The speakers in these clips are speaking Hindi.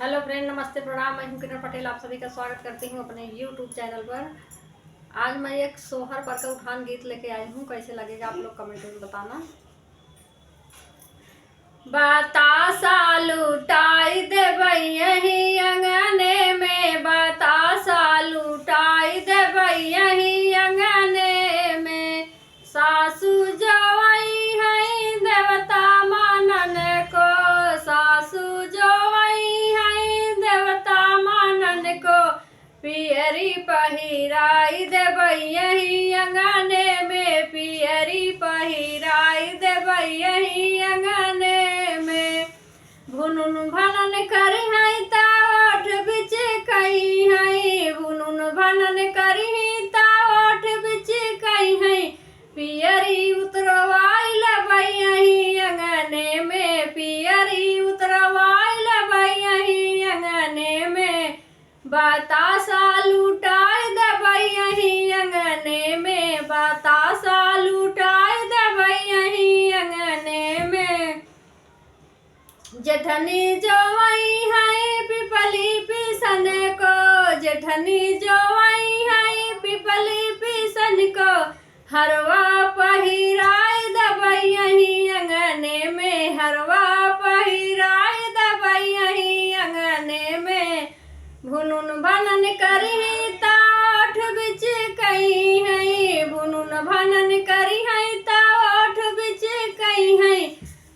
हेलो फ्रेंड, नमस्ते, प्रणाम। मैं हूं किरण पटेल, आप सभी का स्वागत करती हूं अपने यूट्यूब चैनल पर। आज मैं एक सोहर पर का उठान गीत लेके आई हूं। कैसे लगेगा आप लोग कमेंट में बताना। बतासा लुटाई देबै यही अंगने में, बतासा लुटाई देबै यही अंगने में। सासू जोवई है देवता मानन को, सासू जोवई है देवता मानन को। पियरी पहिराई देबै यही अंगने में, पियरी पहिराई देबै यही अंगने में। भुनुन भनन करी है ताठ बिच कही है, भुनुन भनन करी है ताठ बिच कही है। पियरी उतरवाई लबै यही अंगने में, पियरी उतरवाई लबै यही अंगने में। बतासा लुटाई देबै यही अंगने में, बतासा लुटाई देबै यही अंगने में। जेठनी जोवई है पिपली पीसन को, जेठनी जोवई है पिपली पीसन को। हरवा पहिराई देबै यही अंगने में, हरवा पहिराई देबै यही अंगने में। भुनुन भनन करी ताठ बिच कही है, भुनुन भनन करी है ताठ बिच कही है।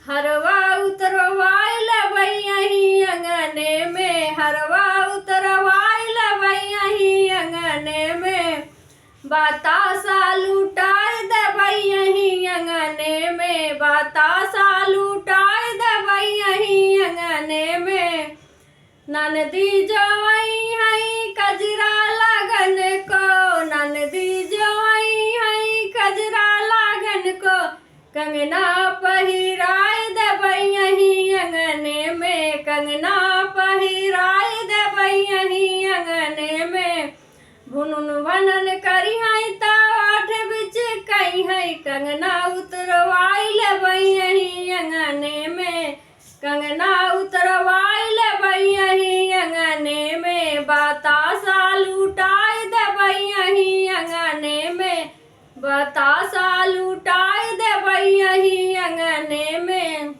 हरवा उतरवाई लबै यही अंगने में, हरवा उतरवाई लबै यही अंगने में। बतासा लुटाई देबै यही अंगने में, बतासा लुटाई देबै यही अंगने में। ननदी जोवई है कजरा लगन को, ननदी जोवई है कजरा लगन को। कंगना पहिराई देबै यही अंगने में, कंगना पहिराई देबै यही अंगने में। भुनुन भनन करी है ताठ बिच कही है, कंगना उतरवाई लेबै यही अंगने में, कंगना उतरवाई लेबै यही अंगने में। बतासा लुटाई देबै यही अंगने में, बतासा लुटाई देबै यही अंगने में।